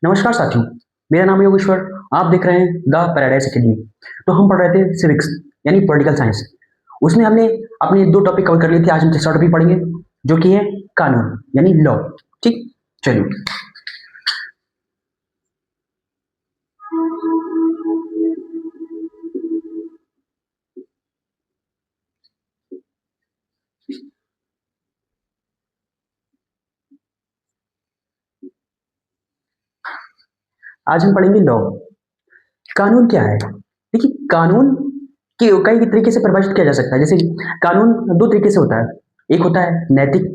नमस्कार साथियों, मेरा नाम है योगेश्वर। आप देख रहे हैं द पैराडाइज अकेडमी। तो हम पढ़ रहे थे सिविक्स यानी पॉलिटिकल साइंस। उसमें हमने अपने 2 टॉपिक कवर कर लिए थे। आज हम तीसरा टॉपिक पढ़ेंगे जो कि है कानून यानी लॉ। ठीक, चलिए। आज हम पढ़ेंगे लॉ। कानून क्या है? देखिए, कानून की कई तरीके से परिभाषित किया जा सकता है। जैसे कानून 2 तरीके से होता है। एक होता है नैतिक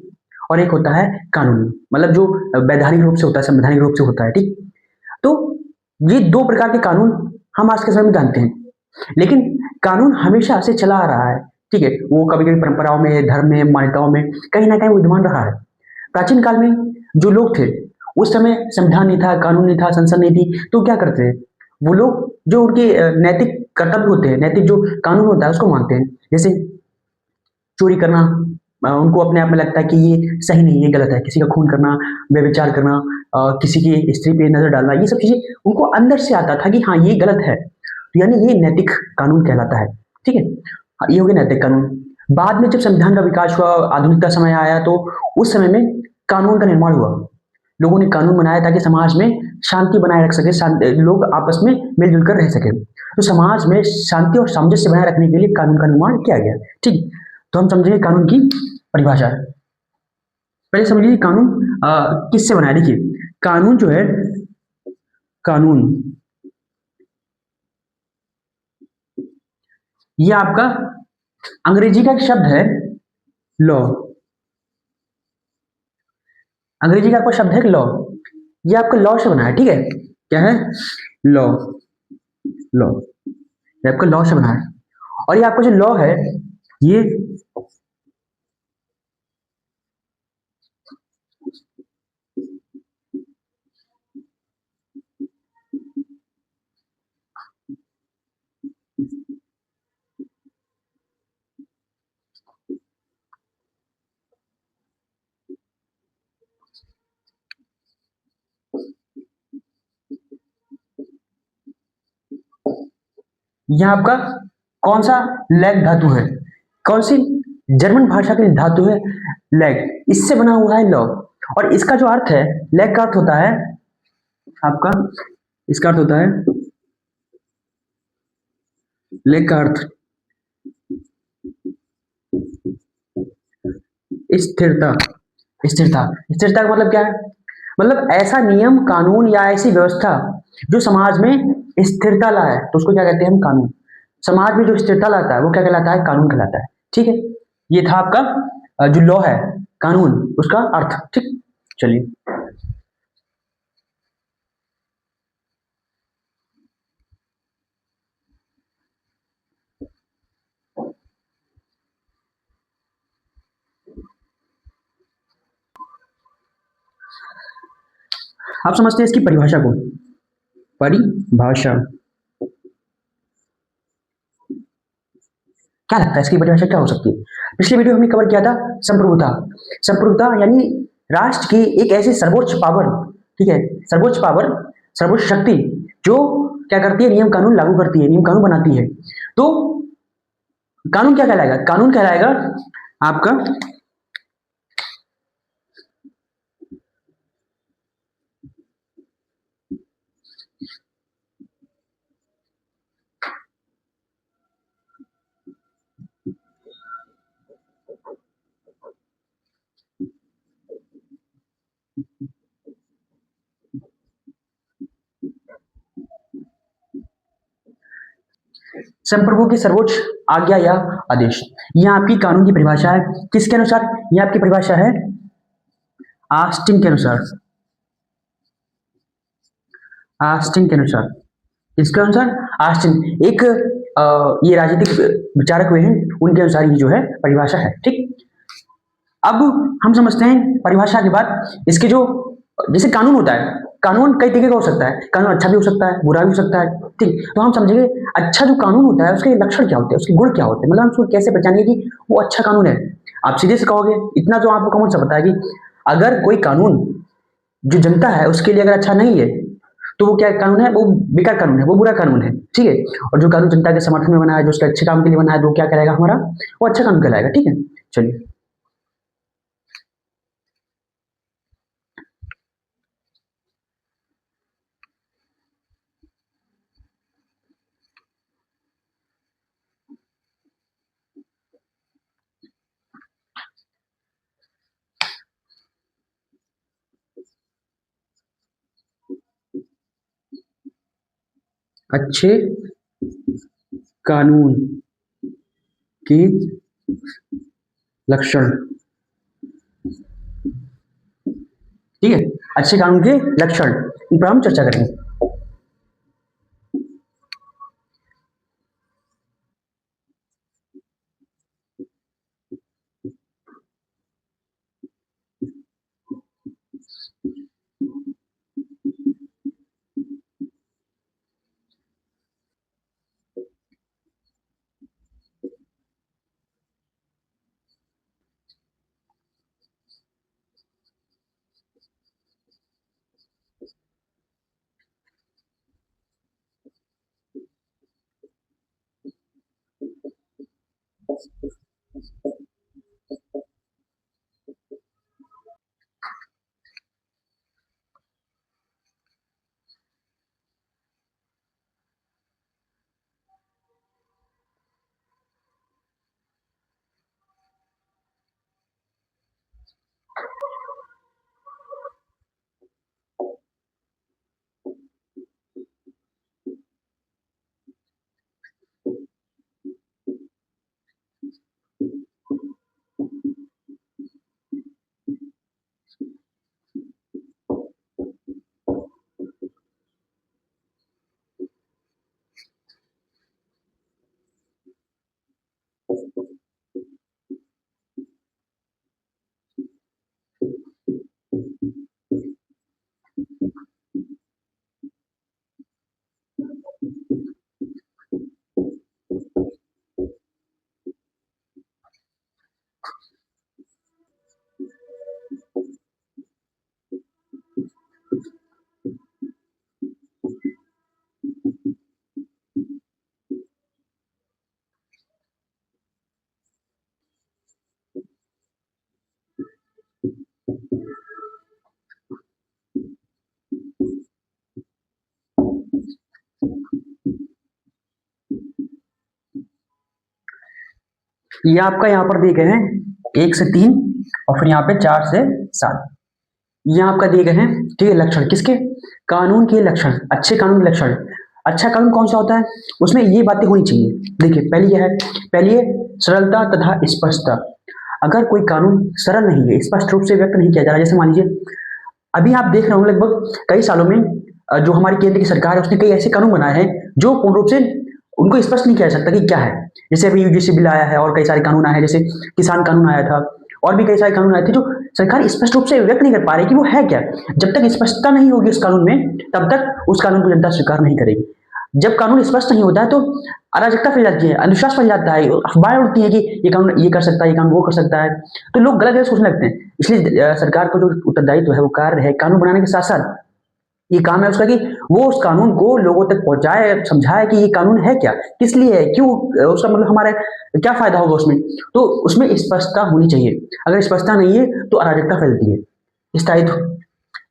और एक होता है कानूनी, मतलब जो वैधानिक रूप से होता है, संवैधानिक रूप से होता है। ठीक, तो ये 2 प्रकार के कानून हम आज के समय में जानते हैं। लेकिन कानून हमेशा से चला आ रहा है। ठीक है, वो कभी-कभी परंपराओं में, धर्म में, मान्यताओं में कहीं न कहीं विद्यमान रहा है। प्राचीन काल में जो लोग थे, उस समय संविधान नहीं था, कानून नहीं था, संसद नहीं थी, तो क्या करते थे? वो लोग जो उनके नैतिक कर्तव्य होते हैं, नैतिक जो कानून होता है, उसको मानते हैं। जैसे चोरी करना, उनको अपने आप में लगता है कि ये सही नहीं है, ये गलत है। किसी का खून करना, व्यभिचार करना, किसी की स्त्री पे नज़र डालना, ये सब चीज़ें उनको अंदर से आता था कि हाँ, ये गलत है। तो यानी ये नैतिक कानून कहलाता है। ठीक है? हाँ, ये हो गया नैतिक कानून। बाद में जब संविधान का विकास हुआ, आधुनिक का समय आया, तो उस समय में कानून का निर्माण हुआ। लोगों ने कानून बनाया ताकि समाज में शांति बनाए रख सके, लोग आपस में मिलजुल कर रह सके। तो समाज में शांति और सामंजस्य बनाए रखने के लिए कानून का निर्माण किया गया। ठीक, तो हम समझेंगे कानून की परिभाषा। पहले समझिए कानून किससे बना है। देखिए, कानून जो है, कानून ये आपका अंग्रेजी का एक शब्द है लॉ। अंग्रेजी का आपका शब्द है लॉ। ये आपका लॉ से बना है। ठीक है, क्या है? लॉ। लॉ ये आपका लॉ से बना है। और ये आपका जो लॉ है, ये यह आपका कौन सा लैग धातु है? कौन सी जर्मन भाषा की धातु है लैग, इससे बना हुआ है लॉ। और इसका जो अर्थ है, लैग का अर्थ होता है आपका, इसका अर्थ होता है, लैग का अर्थ स्थिरता। स्थिरता स्थिरता का मतलब क्या है? मतलब ऐसा नियम, कानून या ऐसी व्यवस्था जो समाज में स्थिरता लाए, तो उसको क्या कहते हैं हम? कानून। समाज में जो स्थिरता लाता है वो क्या कहलाता है? कानून कहलाता है। ठीक है, ये था आपका जो लॉ है, कानून, उसका अर्थ। ठीक, चलिए। आप समझते हैं इसकी परिभाषा को? परिभाषा क्या लगता है इसकी परिभाषा क्या हो सकती है? पिछले वीडियो हमने कवर किया था संप्रभुता। संप्रभुता यानी राष्ट्र की एक ऐसी सर्वोच्च पावर, ठीक है, सर्वोच्च पावर, सर्वोच्च शक्ति जो क्या करती है? नियम कानून लागू करती है, नियम कानून बनाती है। तो कानून क्या कहलाएगा? कानून कहलाएगा आपका संप्रभु की सर्वोच्च आज्ञा या आदेश। यह आपकी कानून की परिभाषा है। किसके अनुसार? यह आपकी परिभाषा है आस्टिन के अनुसार। आस्टिन के अनुसार, इसके अनुसार आस्टिन एक ये राजनीतिक विचारक हुए हैं, उनके अनुसार ये जो है परिभाषा है। ठीक, अब हम समझते हैं परिभाषा के बाद इसके जो, जैसे कानून होता है, कानून कई तरीके का हो सकता है। कानून अच्छा भी हो सकता है, बुरा भी हो सकता है। ठीक, तो हम समझेंगे अच्छा जो कानून होता है उसके लक्षण क्या होते हैं, उसके गुण क्या होते हैं, मतलब हम उसको कैसे पहचानेंगे कि वो अच्छा कानून है। आप सीधे से कहोगे, इतना जो आपको कॉमन सा पता है कि अगर कोई कानून जो जनता है उसके लिए अगर अच्छा नहीं है, तो वो क्या कानून है, वो बेकार कानून है, वो बुरा कानून है, ठीक है। और जो कानून जनता के समर्थन में बना है, जो उसके अच्छे काम के लिए बना है, तो वो क्या कहलाएगा हमारा, वो अच्छा कानून कहलाएगा, ठीक है। चलिए, अच्छे कानून की लक्षण, ठीक है, अच्छे कानून के लक्षण, इन पर हम चर्चा करेंगे। ये आपका यहाँ पर दिए गए हैं 1 से 3, और फिर यहाँ पे 4 से 7, ये आपका दिए गए हैं, ठीक है, लक्षण किसके, कानून के लक्षण, अच्छे कानून के लक्षण। अच्छा कानून कौन सा होता है, उसमें ये बातें होनी चाहिए। देखिए, पहली यह है, पहली है सरलता तथा स्पष्टता। अगर कोई कानून सरल नहीं है, स्पष्ट रूप से व्यक्त नहीं किया जा रहा, जैसे मान लीजिए अभी आप देख रहे हो लगभग कई सालों में जो हमारी केंद्र की सरकार है, उसने कई ऐसे कानून बनाए हैं जो पूर्ण रूप से उनको स्पष्ट नहीं किया जा सकता कि क्या है। जैसे अभी यूजीसी बिल आया है और कई सारे कानून आए हैं, जैसे किसान कानून आया था, और भी कई सारे कानून आए थे जो सरकार स्पष्ट रूप से व्यक्त नहीं कर पा रही कि वो है क्या। जब तक स्पष्टता नहीं होगी उस कानून में, तब तक उस कानून को जनता स्वीकार नहीं करेगी। जब कानून स्पष्ट नहीं होता है तो अराजकता फैल जाती है, अंधविश्वास फैल जाता है, अफवाहें उड़ती है कि ये कानून ये कर सकता है, ये कानून वो कर सकता है, तो लोग गलत गलत सोचने लगते हैं। इसलिए सरकार को जो उत्तरदायित्व है, वो कार्य है कानून बनाने के साथ साथ ये काम है उसका कि वो उस कानून को लोगों तक पहुंचाए, समझाए कि ये कानून है क्या, किस लिए है, क्यों, उसका मतलब हमारा क्या फायदा होगा उसमें। तो उसमें स्पष्टता होनी चाहिए। अगर स्पष्टता नहीं है तो अराजकता फैलती है। स्थायित्व,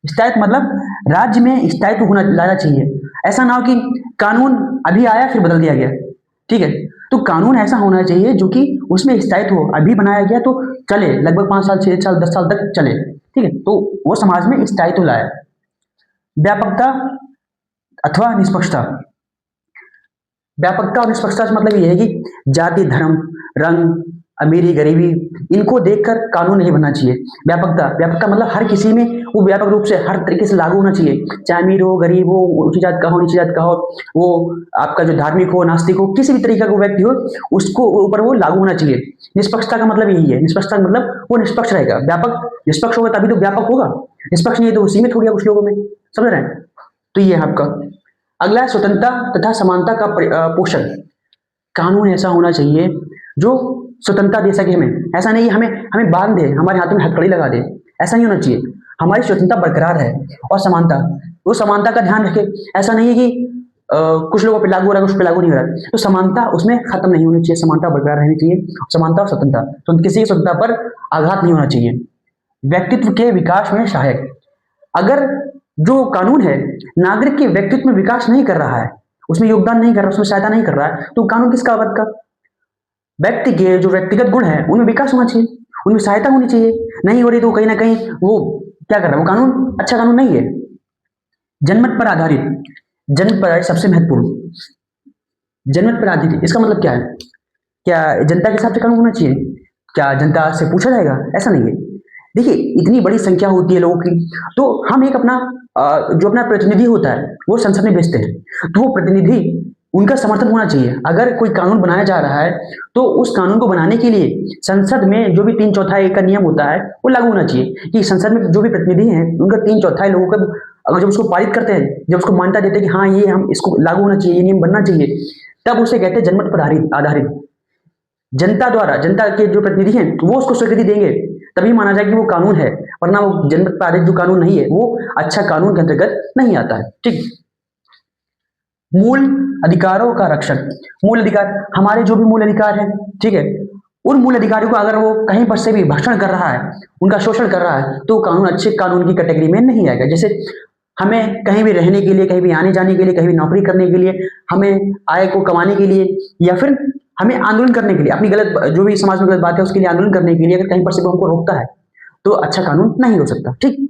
स्थायित्व मतलब राज्य में स्थायित्व होना लाना चाहिए। ऐसा ना हो कि कानून अभी आया फिर बदल दिया गया, ठीक है। तो कानून ऐसा होना चाहिए जो कि उसमें स्थायित्व हो, अभी बनाया गया तो चले, लगभग 5 साल 6 साल 10 साल तक चले, ठीक है। तो वो समाज में स्थायित्व लाए। व्यापकता अथवा निष्पक्षता, व्यापकता और निष्पक्षता से मतलब ये है कि जाति, धर्म, रंग, अमीरी, गरीबी, इनको देखकर कानून नहीं बनना चाहिए। व्यापकता, व्यापकता मतलब हर किसी में वो व्यापक रूप से हर तरीके से लागू होना चाहिए, चाहे अमीर हो, गरीब हो, ऊंची जात का हो, नीची जात का हो, वो आपका जो धार्मिक हो, नास्तिक हो, किसी भी तरीके का व्यक्ति हो, उसको ऊपर वो लागू होना चाहिए। निष्पक्षता का मतलब यही है, निष्पक्षता का मतलब वो निष्पक्ष रहेगा। व्यापक निष्पक्ष होगा तभी तो व्यापक होगा, निष्पक्ष नहीं है तो वो सीमित हो गया कुछ लोगों में, समझ रहे हैं। तो ये है आपका। अगला है स्वतंत्रता तथा समानता का पोषण। कानून ऐसा होना चाहिए जो स्वतंत्रता दे सके हमें। ऐसा नहीं हमें हमें बांध दे, हमारे हाथों में हथकड़ी लगा दे, ऐसा नहीं होना चाहिए। हमारी स्वतंत्रता बरकरार है। और समानता, वो समानता का ध्यान रखे। ऐसा नहीं है कि कुछ लोगों पे लागू हो रहा है, कुछ पे लागू नहीं हो रहा है। तो समानता उसमें खत्म नहीं होनी चाहिए, समानता बरकरार रहनी चाहिए। समानता और स्वतंत्रता, तो किसी की स्वतंत्रता पर आघात नहीं होना चाहिए। व्यक्तित्व के विकास में सहायक, अगर जो कानून है नागरिक के व्यक्तित्व में विकास नहीं कर रहा है, उसमें योगदान नहीं कर रहा, उसमें सहायता नहीं कर रहा है, तो कानून किस कागज का? व्यक्ति के जो व्यक्तिगत गुण है उनमें विकास होना चाहिए, उनमें सहायता होनी चाहिए। नहीं हो रही तो कहीं ना कहीं वो क्या कर रहा है, वो कानून अच्छा कानून नहीं है। जनमत पर आधारित, जनमत पर आधारित सबसे महत्वपूर्ण, जनमत पर आधारित इसका मतलब क्या है? क्या जनता के हिसाब से कानून होना चाहिए? क्या जनता से पूछा जाएगा? ऐसा नहीं है। देखिए, इतनी बड़ी संख्या होती है लोगों की, तो हम एक अपना जो अपना प्रतिनिधि होता है वो संसद में भेजते हैं, तो वो प्रतिनिधि उनका समर्थन होना चाहिए। अगर कोई कानून बनाया जा रहा है तो उस कानून को बनाने के लिए संसद में जो भी 3/4 का नियम होता है वो लागू होना चाहिए, कि संसद में जो भी प्रतिनिधि हैं उनका 3/4 लोगों का अगर जब उसको पारित करते हैं, जब उसको मान्यता देते हैं कि हाँ ये हम इसको लागू होना चाहिए, ये नियम बनना चाहिए, तब उसे कहते हैं जनमत पर आधारित। जनता द्वारा, जनता के जो प्रतिनिधि हैं वो उसको स्वीकृति देंगे, तभी माना जाए कि वो कानून है, वरना वो जनमत पर आधारित जो कानून नहीं है वो अच्छा कानून के अंतर्गत नहीं आता है। ठीक। मूल अधिकारों का रक्षण, मूल अधिकार हमारे जो भी मूल अधिकार है, ठीक है, उन मूल अधिकारों को अगर वो कहीं पर से भी भक्षण कर रहा है, उनका शोषण कर रहा है, तो कानून अच्छे कानून की कैटेगरी में नहीं आएगा। जैसे हमें कहीं भी रहने के लिए, कहीं भी आने जाने के लिए, कहीं भी नौकरी करने के लिए, हमें आय को कमाने के लिए, या फिर हमें आंदोलन करने के लिए, अपनी गलत जो भी समाज में गलत बात है उसके लिए आंदोलन करने के लिए अगर कहीं पर से वो हमको रोकता है तो अच्छा कानून नहीं हो सकता। ठीक।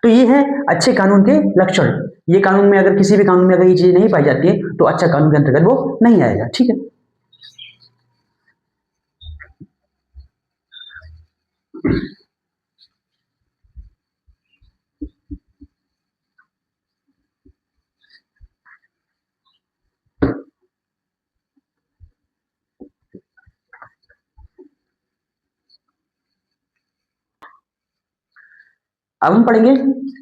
तो ये है अच्छे कानून के लक्षण। ये कानून में अगर किसी भी कानून में अगर ये चीज नहीं पाई जाती है तो अच्छा कानून के अंतर्गत वो नहीं आएगा। ठीक है। अब हम पढ़ेंगे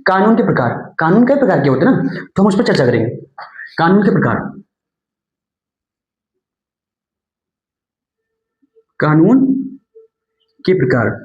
कानून के प्रकार। कानून कई प्रकार के होते हैं ना, तो हम उस पर चर्चा करेंगे। कानून के प्रकार, कानून के प्रकार।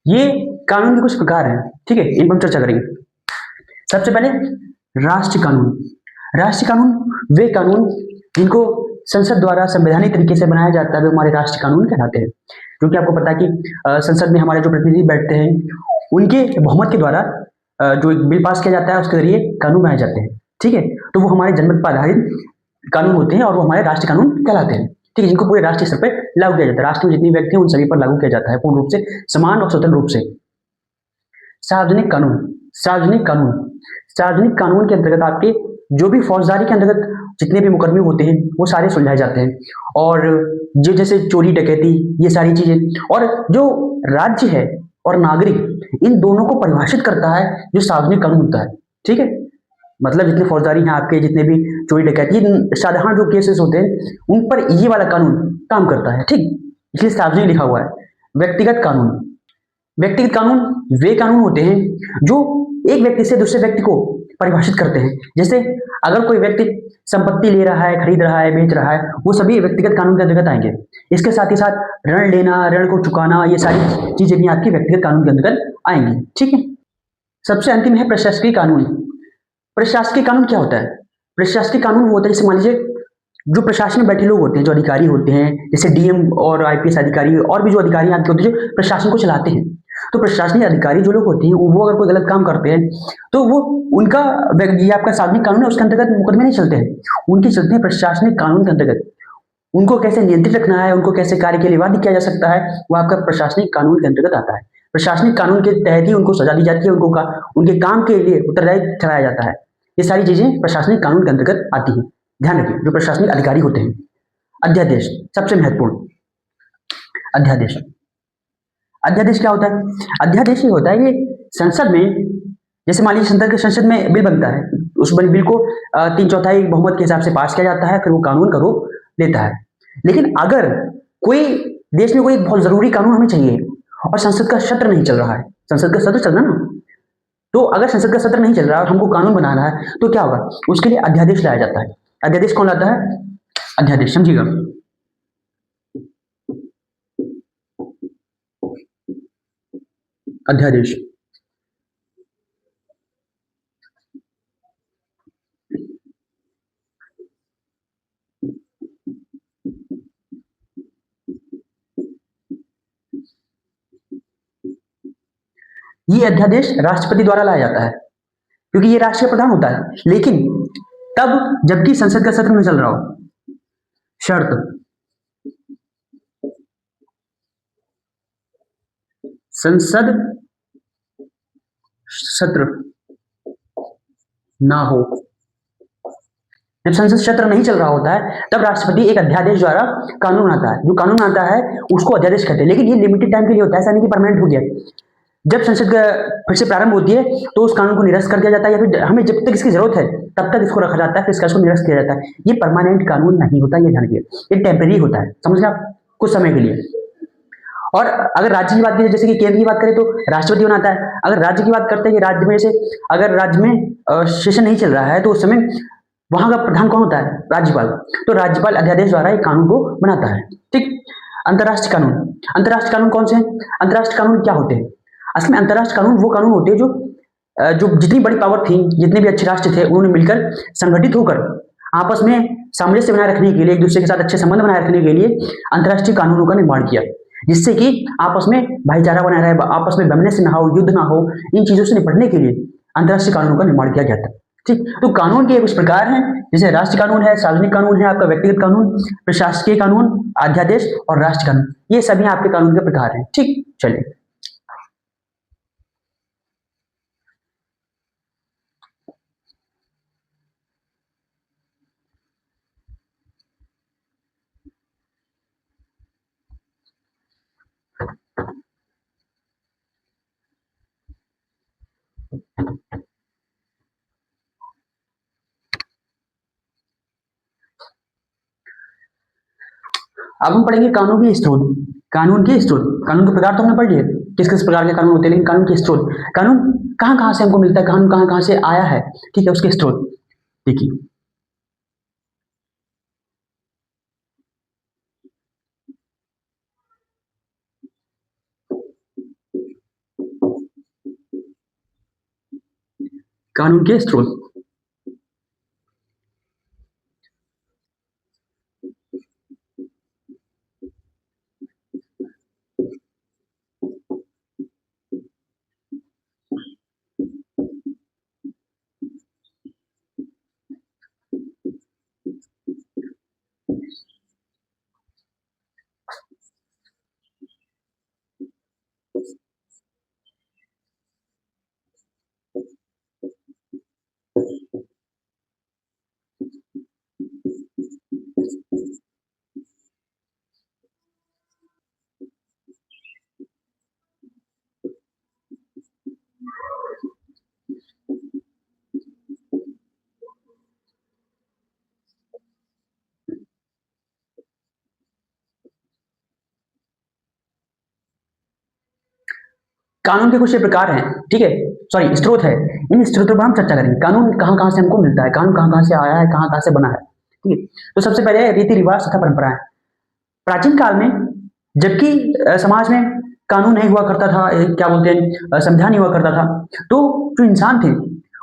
ये कानून के कुछ प्रकार हैं, ठीक है, इन पर हम चर्चा करेंगे। सबसे पहले राष्ट्रीय कानून। राष्ट्रीय कानून वे कानून जिनको संसद द्वारा संवैधानिक तरीके से बनाया जाता है वे हमारे राष्ट्रीय कानून कहलाते हैं। क्योंकि आपको पता है कि संसद में हमारे जो प्रतिनिधि बैठते हैं उनके बहुमत के द्वारा जो एक बिल पास किया जाता है उसके जरिए कानून बनाए जाते हैं। ठीक है, तो वो हमारे जनमत पर आधारित कानून होते हैं और वो हमारे राष्ट्रीय कानून कहलाते हैं। ठीक है, जिनको पूरे राष्ट्रीय स्तर पर लागू किया जाता है। राष्ट्र में जितने व्यक्ति हैं उन सभी पर लागू किया जाता है पूर्ण रूप से, समान और स्वतंत्र रूप से। सार्वजनिक कानून। सार्वजनिक कानून, सार्वजनिक कानून के अंतर्गत आपके जो भी फौजदारी के अंतर्गत जितने भी मुकदमे होते हैं वो सारे सुलझाए जाते हैं, और जो जैसे चोरी डकैती ये सारी चीजें, और जो राज्य है और नागरिक इन दोनों को परिभाषित करता है जो सार्वजनिक कानून होता है। ठीक है, मतलब जितने फौजदारी हैं आपके, जितने भी चोरी डकैती साधारण जो केसेस होते हैं उन पर ये वाला कानून काम करता है। ठीक, इसलिए सार्वजनिक लिखा हुआ है। व्यक्तिगत कानून। व्यक्तिगत कानून वे कानून होते हैं जो एक व्यक्ति से दूसरे व्यक्ति को परिभाषित करते हैं। जैसे अगर कोई व्यक्ति संपत्ति ले रहा है, खरीद रहा है, बेच रहा है, वो सभी व्यक्तिगत कानून के अंतर्गत आएंगे। इसके साथ ही साथ ऋण लेना, ऋण को चुकाना, ये सारी चीजें भी आपकी व्यक्तिगत कानून के अंतर्गत आएंगी। ठीक है, सबसे अंतिम है प्रशासकीय कानून। प्रशासकीय कानून क्या होता है? प्रशासकीय कानून वो होता है, जैसे मान लीजिए जो प्रशासन में बैठे लोग होते हैं, जो अधिकारी होते हैं, जैसे डीएम और आईपीएस अधिकारी और भी जो अधिकारी आपके होते हैं जो प्रशासन को चलाते हैं, तो प्रशासनिक अधिकारी जो लोग होते हैं वो अगर कोई गलत काम करते हैं तो वो उनका ये आपका सार्वजनिक कानून है उसके अंतर्गत मुकदमे नहीं चलते हैं, उनके चलते हैं प्रशासनिक कानून के अंतर्गत। उनको कैसे नियंत्रित रखना है, उनको कैसे कार्य के लिए बाध्य किया जा सकता है, वो आपका प्रशासनिक कानून के अंतर्गत आता है। प्रशासनिक कानून के तहत ही उनको सजा दी जाती है, उनके काम के लिए उत्तरदायी ठहराया जाता है। ये सारी चीजें प्रशासनिक कानून के अंतर्गत आती हैं। ध्यान रखिए, जो प्रशासनिक अधिकारी होते हैं। अध्यादेश सबसे महत्वपूर्ण। अध्यादेश अध्यादेश क्या होता है? अध्यादेश ये होता है कि संसद में, जैसे मान लीजिए संसद में बिल बनता है, उस बिल को 3/4 बहुमत के हिसाब से पास किया जाता है, फिर वो कानून का रूप लेता है। लेकिन अगर कोई देश में कोई बहुत जरूरी कानून हमें चाहिए और संसद का सत्र नहीं चल रहा है, संसद का सत्र चल रहा ना, तो अगर संसद का सत्र नहीं चल रहा और हमको कानून बनाना है तो क्या होगा? उसके लिए अध्यादेश लाया जाता है। अध्यादेश कौन लाता है? अध्यादेश, समझिएगा। अध्यादेश ये अध्यादेश राष्ट्रपति द्वारा लाया जाता है, क्योंकि ये राष्ट्रीय प्रधान होता है, लेकिन तब जबकि संसद का सत्र में चल रहा हो। शर्त, संसद सत्र ना हो। जब संसद सत्र नहीं चल रहा होता है तब राष्ट्रपति एक अध्यादेश द्वारा कानून बनाता है। जो कानून आता है उसको अध्यादेश कहते हैं, लेकिन ये लिमिटेड टाइम के लिए होता है, ऐसा नहीं कि परमानेंट हो गया। जब संसद फिर से प्रारंभ होती है तो उस कानून को निरस्त कर दिया जाता है, या फिर हमें जब तक इसकी जरूरत है तब तक इसको रखा जाता है, फिर इसको निरस्त किया जाता है। ये परमानेंट कानून नहीं होता, ये ध्यान रखिए, ये टेम्परेरी होता है, समझ गए आप, कुछ समय के लिए। और अगर राज्य की बात करें, जैसे कि केंद्र की बात करें तो राष्ट्रपति बनाता है। अगर राज्य की बात करते हैं कि राज्य में जैसे अगर राज्य में सेशन नहीं चल रहा है तो उस समय वहां का प्रधान कौन होता है? राज्यपाल। तो राज्यपाल अध्यादेश द्वारा एक कानून को बनाता है। ठीक। अंतर्राष्ट्रीय कानून, अंतर्राष्ट्रीय कानून कौन से हैं? अंतर्राष्ट्रीय कानून क्या होते हैं? असल में अंतर्राष्ट्रीय कानून वो कानून होते हैं जो जितनी बड़ी पावर थी, जितने भी अच्छे राष्ट्र थे, उन्होंने मिलकर संगठित होकर आपस में सामंजस्य बनाए रखने के लिए, एक दूसरे के साथ अच्छे संबंध बनाए रखने के लिए अंतर्राष्ट्रीय कानूनों का निर्माण किया, जिससे कि आपस में भाईचारा बना रहे, आपस में वैमनस्य ना हो, युद्ध ना हो। इन चीजों से निपटने के लिए अंतर्राष्ट्रीय कानूनों का निर्माण किया गया था। ठीक। तो कानून के कुछ प्रकार हैं, जैसे राष्ट्रीय कानून है, सार्वजनिक कानून है, आपका व्यक्तिगत कानून, प्रशासकीय कानून, अध्यादेश और राष्ट्रीय कानून। ये सभी आपके कानून के प्रकार हैं। ठीक, चलिए। अब हम पढ़ेंगे कानून के स्रोत। कानून के स्रोत, कानून के प्रकार तो हमने पढ़ लिए, किस किस प्रकार के कानून होते हैं, लेकिन कानून के स्रोत, कानून कहाँ कहाँ से हमको मिलता है, कानून कहाँ कहाँ से आया है, ठीक है, उसके स्रोत देखिए। कानून के स्रोत, कानून के कुछ ये प्रकार हैं, ठीक है, सॉरी स्रोत है। इन स्रोतों पर हम चर्चा करेंगे, कानून कहाँ कहाँ से हमको मिलता है, कानून कहाँ कहाँ से आया है, कहाँ कहाँ से बना है। ठीक है, तो सबसे पहले रीति रिवाज तथा परंपराएं। प्राचीन काल में जबकि समाज में कानून नहीं हुआ करता था, क्या बोलते हैं, संविधान नहीं हुआ करता था, तो जो इंसान थे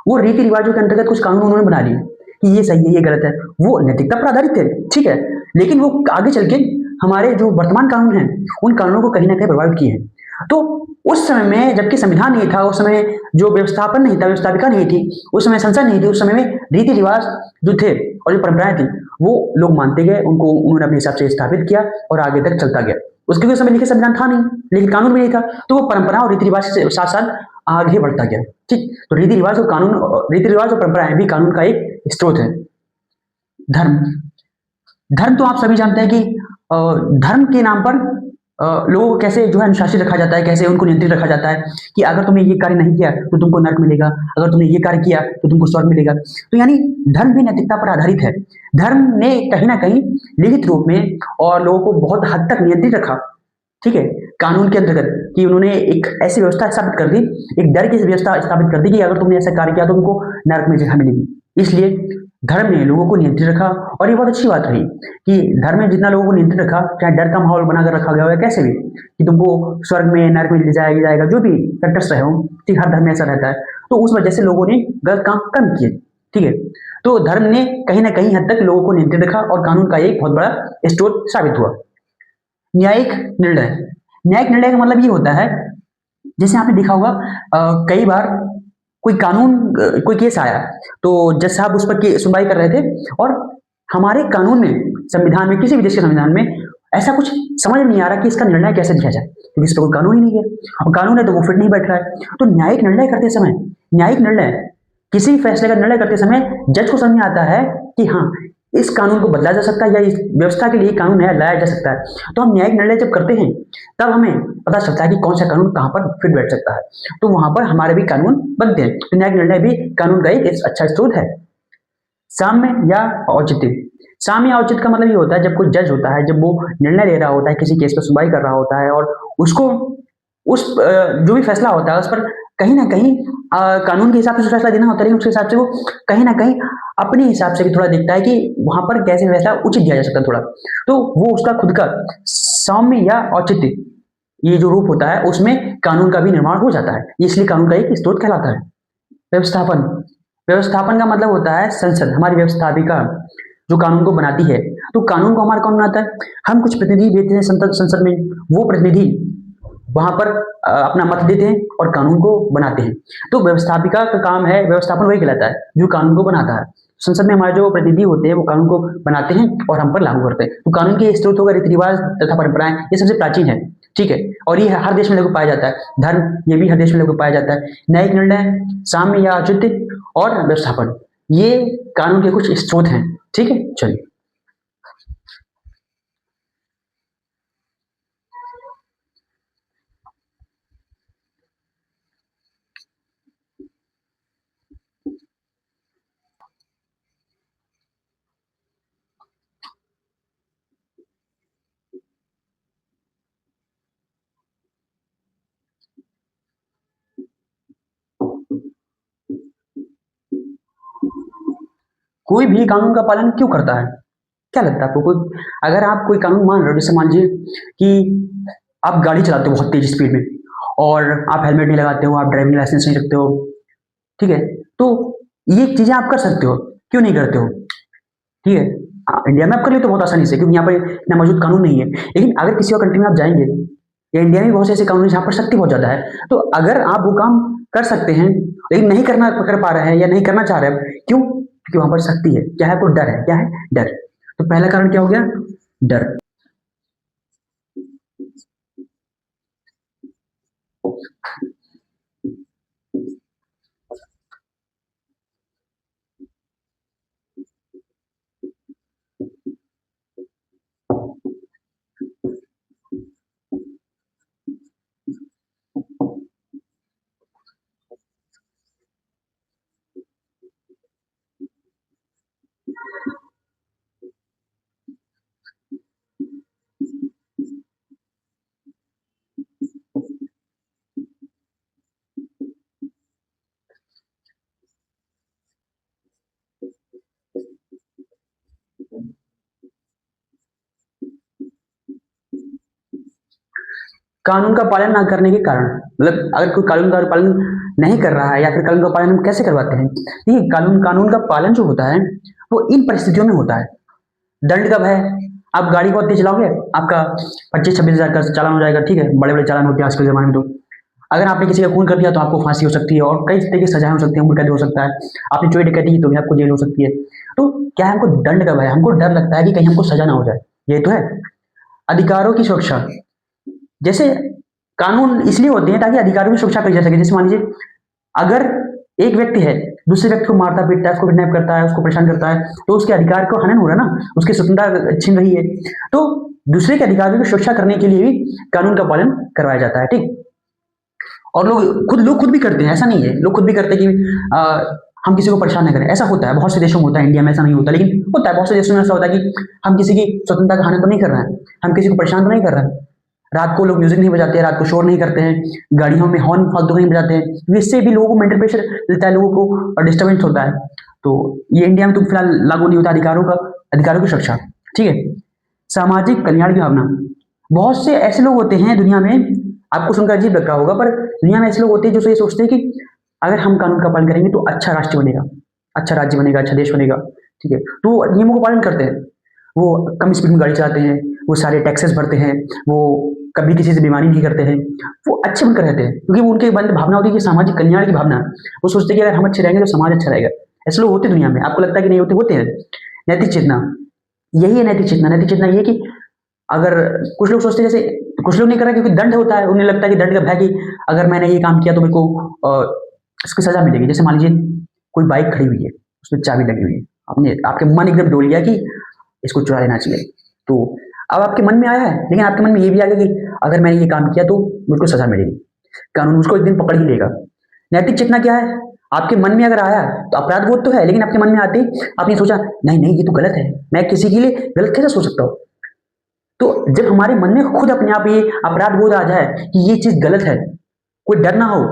वो रीति रिवाजों के अंतर्गत कुछ कानून उन्होंने बना लिए कि ये सही है, ये गलत है। वो नैतिकता पर आधारित थे, ठीक है, लेकिन वो आगे चल के हमारे जो वर्तमान कानून हैं उन कानूनों को कहीं ना कहीं प्रभावित किए हैं। तो उस समय में जबकि संविधान नहीं था, उस समय जो व्यवस्थापन नहीं था, व्यवस्थापिका नहीं थी, उस समय संसद नहीं थी, उस समय में रीति रिवाज जो थे और जो परंपराएं थी वो लोग मानते गए, उनको उन्होंने अपने हिसाब से स्थापित किया और आगे तक चलता गया। उसके उस समय लिखित संविधान था नहीं, लेकिन कानून भी नहीं था, तो वो परंपरा और रीति रिवाज के साथ साथ आगे बढ़ता गया। ठीक, तो रीति रिवाज और कानून, रीति रिवाज और परंपराएं भी कानून का एक स्रोत है। धर्म, धर्म तो आप सभी जानते हैं कि धर्म के नाम पर लोगों को कैसे जो है अनुशासित रखा जाता है, कैसे उनको नियंत्रित रखा जाता है कि अगर तुमने ये कार्य नहीं किया तो तुमको नर्क मिलेगा, अगर तुमने ये कार्य किया तो तुमको स्वर्ग मिलेगा। तो यानी धर्म भी नैतिकता पर आधारित है। धर्म ने कहीं ना कहीं लिखित रूप में और लोगों को बहुत हद तक नियंत्रित रखा, ठीक है, कानून के अंतर्गत, कि उन्होंने एक ऐसी व्यवस्था स्थापित कर दी, एक डर की व्यवस्था स्थापित कर दी कि अगर तुमने ऐसा कार्य किया तो तुमको नरक में जगह मिलेगी। इसलिए धर्म ने लोगों को नियंत्रित रखा, और ये बहुत अच्छी बात रही कि धर्म ने जितना लोगों को नियंत्रित रखा, चाहे डर का माहौल बनाकर रखा गया हो या कैसे भी, कि तुमको स्वर्ग में नरक में ले जाया जाएगा, जो भी फैक्टर्स रहे हो, ठीक, हर धर्म में ऐसा रहता है। तो उस वजह से लोगों ने गलत काम कम किए, ठीक है। तो धर्म ने कहीं ना कहीं हद तक लोगों को नियंत्रित रखा और कानून का एक बहुत बड़ा स्रोत साबित हुआ। न्यायिक निर्णय, न्यायिक निर्णय का मतलब ये होता है, जैसे आपने देखा होगा कई बार कोई कानून, कोई केस आया तो जज साहब उस पर सुनवाई कर रहे थे, और हमारे कानून में, संविधान में, किसी भी देश के संविधान में ऐसा कुछ समझ नहीं आ रहा कि इसका निर्णय कैसे दिया जाए, क्योंकि इस पर कोई कानून ही नहीं है। अब कानून है तो वो फिट नहीं बैठ रहा है। तो न्यायिक निर्णय करते समय, न्यायिक निर्णय, किसी भी फैसले का निर्णय करते समय जज को समझ में आता है कि हाँ, इस कानून को बदला जा सकता है या इस व्यवस्था के लिए कानून नया लाया जा सकता है। तो हम न्यायिक निर्णय जब करते हैं तब हमें पता चलता है कि कौन सा कानून कहाँ पर फिट बैठ सकता है, तो वहां पर हमारे भी कानून बनते हैं। तो न्यायिक निर्णय भी कानून का एक अच्छा स्रोत है। साम्य या औचित्य, साम्य या औचित्य का मतलब ये होता है जब कोई जज होता है, जब वो निर्णय ले रहा होता है, किसी केस पर सुनवाई कर रहा होता है, और उसको उस जो भी फैसला होता है उस पर कहीं ना कहीं कानून के हिसाब से फैसला देना होता है, लेकिन उसके हिसाब से वो कहीं ना कहीं अपने हिसाब से भी थोड़ा देखता है कि वहां पर कैसे फैसला उचित दिया जा सकता है थोड़ा। तो वो उसका खुद का सौम्य या औचित्य, ये जो रूप होता है उसमें कानून का भी निर्माण हो जाता है, इसलिए कानून का एक स्रोत कहलाता है। व्यवस्थापन, व्यवस्थापन का मतलब होता है संसद, हमारी व्यवस्थापिका जो कानून को बनाती है। तो कानून को हमारा कौन बनाता है? हम कुछ प्रतिनिधि भेजते हैं संसद संसद में, वो प्रतिनिधि वहां पर अपना मत देते हैं और कानून को बनाते हैं। तो व्यवस्थापिका का काम है, व्यवस्थापन वही कहलाता है जो कानून को बनाता है। संसद में हमारे जो प्रतिनिधि होते हैं वो कानून को बनाते हैं और हम पर लागू करते हैं। तो कानून के स्रोत होगा रीति रिवाज तथा परंपराएं, ये सबसे प्राचीन है, ठीक है, और ये हर देश में लागू पाया जाता है। धर्म, ये भी हर देश में लागू पाया जाता है। न्यायिक निर्णय, साम्य या औचित्य और व्यवस्थापन, ये कानून के कुछ स्रोत हैं, ठीक है। चलिए, कोई भी कानून का पालन क्यों करता है? क्या लगता है आपको? कोई, अगर आप कोई कानून मान रहे हो, जैसे मान लीजिए कि आप गाड़ी चलाते हो बहुत तेज स्पीड में, और आप हेलमेट नहीं लगाते हो, आप ड्राइविंग लाइसेंस नहीं रखते हो, ठीक है, तो ये चीजें आप कर सकते हो, क्यों नहीं करते हो? ठीक है, इंडिया में आप कर लेते हो बहुत आसानी से, क्योंकि यहाँ पर इतना मौजूद कानून नहीं है। लेकिन अगर किसी और कंट्री में आप जाएंगे, या इंडिया में बहुत से ऐसे कानून हैं जहाँ पर सख्ती बहुत ज्यादा है, तो अगर आप वो काम कर सकते हैं लेकिन नहीं करना कर पा रहे हैं या नहीं करना चाह रहे हैं, क्यों? क्योंकि वहां पर सख्ती है, क्या है? आपको डर है, क्या है? डर। तो पहला कारण क्या हो गया? डर। कानून का पालन ना करने के कारण, मतलब अगर कोई कानून का पालन नहीं कर रहा है या फिर कानून का पालन हम कैसे करवाते हैं? देखिए, कानून कानून का पालन जो होता है वो इन परिस्थितियों में होता है। दंड कब है? आप गाड़ी बहुत तेज चलाओगे, आपका 25-26 हज़ार का चालान हो जाएगा, ठीक है, बड़े बड़े चालान होते हैं आज के जमाने में। तो अगर आपने किसी का खून कर दिया तो आपको फांसी हो सकती है और कई तरीके की सजाएं हो सकती है, उम्र कैद हो सकता है। आपने चोरी डकैती की तो भी आपको जेल हो सकती है। तो क्या है, हमको दंड कब है? हमको डर लगता है कि कहीं हमको सजा ना हो जाए, ये तो है। अधिकारों की सुरक्षा, जैसे कानून इसलिए होते हैं ताकि अधिकारों की सुरक्षा करी जा सके। जैसे मान लीजिए, अगर एक व्यक्ति है, दूसरे व्यक्ति को मारता पीटता है, उसको किडनैप करता है, उसको परेशान करता है, तो उसके अधिकार को हनन हो रहा है ना, उसकी स्वतंत्रता छीन रही है। तो दूसरे के अधिकारों की सुरक्षा करने के लिए भी कानून का पालन करवाया जाता है, ठीक। और लोग खुद भी करते हैं, ऐसा नहीं है, लोग खुद भी करते हैं कि हम किसी को परेशान नहीं करें। ऐसा होता है, बहुत से देशों में होता है, इंडिया में ऐसा नहीं होता, लेकिन होता है, बहुत से देशों में ऐसा होता है कि हम किसी की स्वतंत्रता का हनन तो नहीं कर रहे हैं, हम किसी को परेशान तो नहीं कर रहे हैं। रात को लोग म्यूजिक नहीं बजाते हैं, रात को शोर नहीं करते हैं, गाड़ियों में हॉर्न फालतू नहीं बजाते हैं, तो इससे भी लोगों को मेंटल प्रेशर मिलता है, लोगों को डिस्टर्बेंस होता है। तो ये इंडिया में तो फिलहाल लागू नहीं होता अधिकारों की सुरक्षा, ठीक है। सामाजिक कल्याण की भावना, बहुत से ऐसे लोग होते हैं दुनिया में, आपको सुनकर अजीब लग रहा होगा, पर दुनिया में ऐसे लोग होते हैं जो ये सोचते हैं कि अगर हम कानून का पालन करेंगे तो अच्छा राष्ट्र बनेगा, अच्छा राज्य बनेगा, अच्छा देश बनेगा, ठीक है। तो वो नियमों का पालन करते हैं, वो कम स्पीड में गाड़ी चलाते हैं, वो सारे टैक्सेस भरते हैं, वो कभी किसी से बीमारी नहीं करते हैं, वो अच्छे बनकर रहते हैं, क्योंकि वो उनके मन में भावना होती है कि सामाजिक कल्याण की भावना। वो सोचते हैं कि अगर हम अच्छे रहेंगे तो समाज अच्छा रहेगा। ऐसे लोग होते हैं दुनिया में, आपको लगता है कि नहीं होते? होते हैं। नैतिक चेतना, यही है नैतिक चेतना। नैतिक चेतना ये है कि अगर कुछ लोग सोचते हैं, जैसे कुछ लोग नहीं कर रहे क्योंकि दंड होता है, उन्हें लगता है कि दंड का भय कि अगर मैंने ये काम किया तो मेरे को इसकी सजा मिलेगी। जैसे मान लीजिए कोई बाइक खड़ी हुई है, उसमें चाबी लगी हुई है, आपने आपके मन एकदम डोल गया कि इसको चुरा लेना चाहिए, तो अब आपके मन में आया है, लेकिन आपके मन में ये भी आ गया कि अगर मैंने ये काम किया तो मुझको सजा मिलेगी, कानून उसको एक दिन पकड़ ही लेगा। नैतिक चेतना क्या है? आपके मन में अगर आया तो अपराध बोध तो है, लेकिन आपके मन में आते ही आपने सोचा नहीं नहीं ये तो गलत है, मैं किसी के लिए गलत कैसे सोच सकता हूँ। तो जब हमारे मन में खुद अपने आप ये अपराध बोध आ जाए कि ये चीज गलत है, कोई डर ना हो,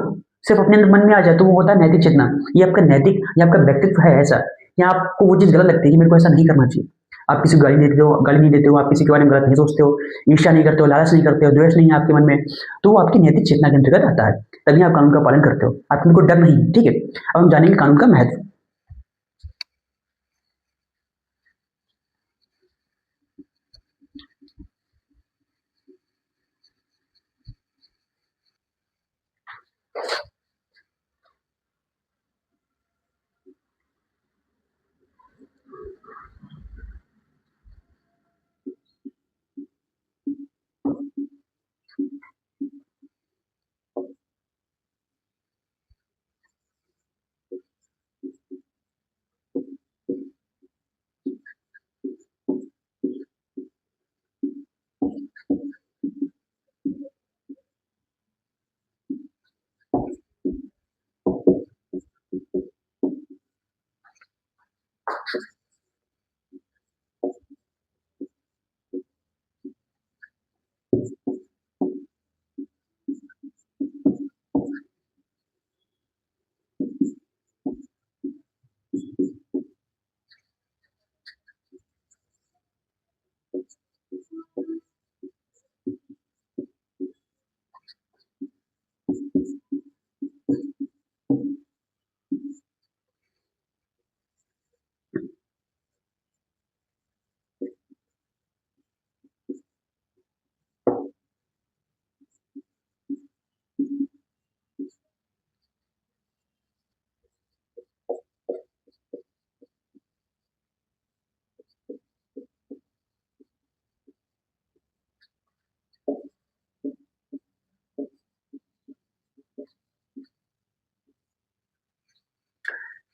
सिर्फ अपने अंदर मन में आ जाए, तो वो होता है नैतिक चेतना। ये आपका नैतिक, ये आपका व्यक्तित्व है ऐसा, या आपको वो चीज गलत लगती है कि मेरे को ऐसा नहीं करना चाहिए। आप किसी को गाली नहीं देते हो, आप किसी के बारे में गलत नहीं सोचते हो, ईर्ष्या नहीं करते हो, लालच नहीं करते हो, द्वेष नहीं है आपके मन में, तो वो आपकी नैतिक चेतना के अंतर्गत आता है। तभी आप कानून का पालन करते हो, आपको डर नहीं है, ठीक है। अब हम जानेंगे कानून का महत्व।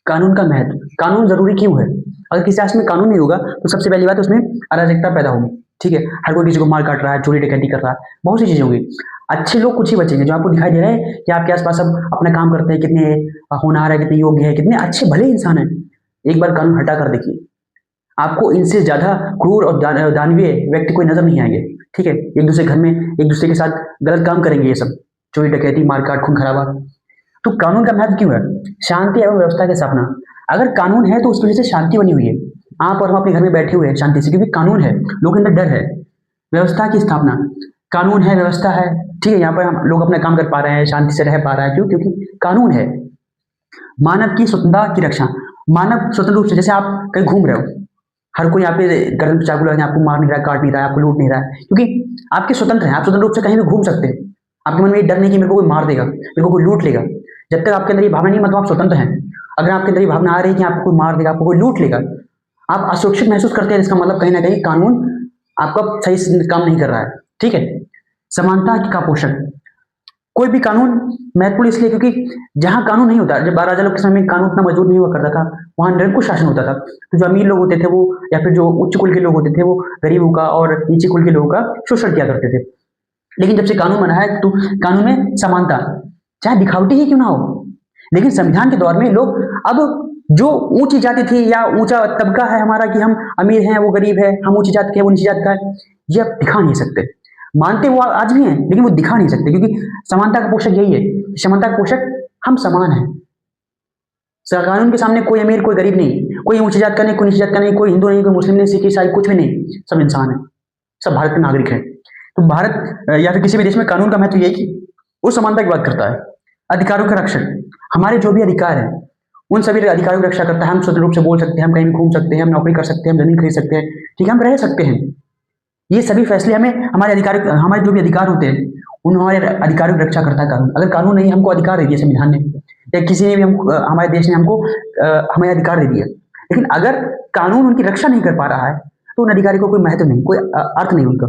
कानून का महत्व, कानून जरूरी क्यों है? अगर किसी राष्ट्र में कानून नहीं होगा तो सबसे पहली बात उसमें अराजकता पैदा होगी, ठीक है। हर कोई किसी को मार काट रहा है, चोरी डकैती कर रहा है, बहुत सी चीजें होंगी। अच्छे लोग कुछ ही बचेंगे, जो आपको दिखाई दे रहे हैं कि आपके आसपास सब अपना काम करते हैं, कितने होनहार है, कितने योग्य है, कितने अच्छे भले इंसान है। एक बार कानून हटा कर देखिए, आपको इनसे ज्यादा क्रूर और दानवीय व्यक्ति कोई नजर नहीं आएंगे, ठीक है। एक दूसरे घर में एक दूसरे के साथ गलत काम करेंगे, ये सब चोरी डकैती मारकाट खून खराबा। तो कानून का महत्व क्यों है? शांति एवं व्यवस्था की स्थापना। अगर कानून है तो उसकी वजह से शांति बनी हुई है, आप और हम अपने घर में बैठे हुए हैं शांति से, क्योंकि कानून है, लोगों के अंदर डर है। व्यवस्था की स्थापना, कानून है, व्यवस्था है, ठीक है, यहाँ पर हम लोग अपना काम कर पा रहे हैं, शांति से रह पा रहे हैं, क्यों? क्योंकि कानून है। मानव की स्वतंत्रता की रक्षा, मानव स्वतंत्र रूप से, जैसे आप कहीं घूम रहे हो, हर कोई यहाँ पे गर्दन पे चाकू लगा के आपको मार नहीं रहा है, काट नहीं रहा है, आपको लूट नहीं रहा है, क्योंकि आपके स्वतंत्र हैं, आप स्वतंत्र रूप से कहीं भी घूम सकते हैं। आपके मन में ये डर नहीं कि मेरे को कोई मार देगा, मेरे को कोई लूट लेगा। जब तक आपके अंदर ये भावना नहीं, मतलब आप स्वतंत्र हैं। अगर आपके अंदर ये भावना आ रही है कि आपको कोई मार देगा, आपको कोई लूट लेगा, आप असुरक्षित महसूस करते हैं, इसका मतलब कहीं ना कहीं कानून आपका सही से काम नहीं कर रहा है। ठीक है। समानता का पोषक, कोई भी कानून महत्वपूर्ण इसलिए क्योंकि जहां कानून नहीं होता, जब राजा लोग के समय में कानून इतना मजबूत नहीं हुआ करता था, वहां निरंकुश शासन होता था। तो जो अमीर लोग होते थे वो, या फिर जो उच्च कुल के लोग होते थे, वो गरीबों का और नीचे कुल के लोगों का शोषण किया करते थे। लेकिन जब से कानून बना है तो कानून में समानता, चाहे दिखावटी ही क्यों ना हो, लेकिन संविधान के दौर में लोग अब जो ऊंची जाति थी या ऊंचा तबका है हमारा, कि हम अमीर हैं वो गरीब है, हम ऊंची जात के वो नीची जात का है, ये अब दिखा नहीं सकते। मानते वो आज भी हैं, लेकिन वो दिखा नहीं सकते, क्योंकि समानता का पोषक यही है। समानता का पोषक, हम समान हैं। कानून के सामने कोई अमीर कोई गरीब नहीं, कोई ऊंची जात का नहीं, कोई नीची जात का नहीं, कोई हिंदू नहीं, कोई मुस्लिम नहीं, सिख ईसाई कुछ भी नहीं, सब इंसान है, सब भारत के नागरिक हैं। तो भारत या फिर किसी भी देश में कानून का महत्व यही कि वो समानता की बात करता है। अधिकारों का रक्षण, हमारे जो भी अधिकार हैं उन सभी अधिकारों की रक्षा करता है। हम स्वतंत्र रूप से बोल सकते हैं, हम कहीं भी घूम सकते हैं, हम नौकरी कर सकते हैं, हम जमीन खरीद सकते हैं, ठीक है, हम रह सकते हैं। ये सभी फैसले हमें हमारे अधिकार, हमारे जो भी अधिकार होते हैं उन हमारे अधिकारों की रक्षा करता है कानून। अगर कानून नहीं हमको अधिकार दे दिया संविधान ने, या किसी ने भी हमको, हमारे देश ने हमको हमें अधिकार दे दिया, लेकिन अगर कानून उनकी रक्षा नहीं कर पा रहा है तो उन अधिकारी को कोई महत्व नहीं, कोई अर्थ नहीं उनका।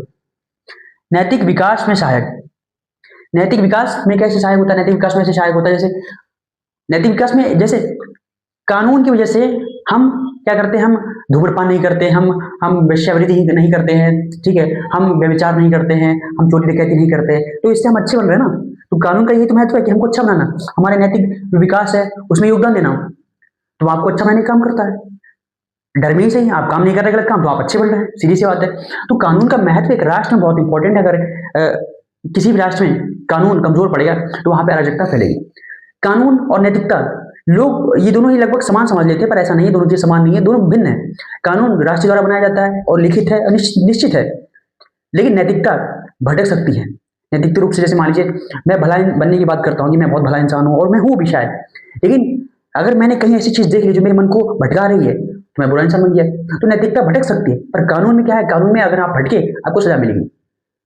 नैतिक विकास में सहायक, नैतिक विकास में कैसे सहायक होता है? नैतिक विकास में ऐसे सहायक होता है जैसे, नैतिक विकास में जैसे कानून की वजह से हम क्या करते हैं, हम धूम्रपान नहीं करते, हम वेश्यावृत्ति नहीं करते हैं, ठीक है, हम व्यभिचार नहीं करते हैं, हम चोरी डकैती नहीं करते, तो इससे हम अच्छे बन रहे हैं ना। तो कानून का यही तो महत्व है कि हमको अच्छा बनाना, हमारे नैतिक विकास है उसमें योगदान देना, तो आपको अच्छा बनाने का काम करता है। डर में ही सही, आप काम नहीं कर रहे गलत काम, तो आप अच्छे बन रहे हैं, सीधी सी बात है। तो कानून का महत्व एक राष्ट्र में बहुत इंपॉर्टेंट है। अगर किसी भी राष्ट्र में कानून कमजोर पड़ेगा तो वहां पर अराजकता फैलेगी। कानून और नैतिकता, लोग ये दोनों ही लगभग समान समझ लेते हैं, पर ऐसा नहीं है, दोनों चीज समान नहीं है, दोनों भिन्न है। कानून राष्ट्र द्वारा बनाया जाता है और लिखित है, निश्चित है, लेकिन नैतिकता भटक सकती है। नैतिक रूप से, जैसे मान लीजिए मैं भला बनने की बात करता हूँ कि मैं बहुत भला इंसान हूँ, और मैं हूँ भी शायद, लेकिन अगर मैंने कहीं ऐसी चीज देख ली जो मेरे मन को भटका रही है तो मैं बुरा इंसान बन गया, तो नैतिकता भटक सकती है। पर कानून में क्या है, कानून में अगर आप भटके आपको सजा मिलेगी,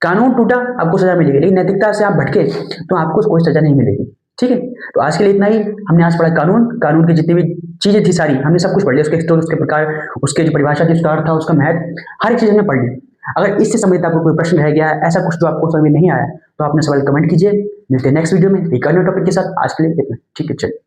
कानून टूटा आपको सजा मिलेगी, लेकिन नैतिकता से आप भटके तो आपको कोई सजा नहीं मिलेगी। ठीक है, तो आज के लिए इतना ही। हमने आज पढ़ा कानून, कानून की जितनी भी चीजें थी सारी हमने सब कुछ पढ़ लिया, उसके स्टोर, उसके प्रकार, उसके जो परिभाषा थी, उसका अर्थ था, उसका महत्व, हर एक चीज हमने पढ़ ली। अगर इससे संबंधित आपको कोई प्रश्न रह गया है, ऐसा कुछ जो आपको समझ में नहीं आया, तो आपने सवाल कमेंट कीजिए। मिलते हैं नेक्स्ट वीडियो में एक अन्य टॉपिक के साथ। आज के लिए इतना, ठीक है, चलिए।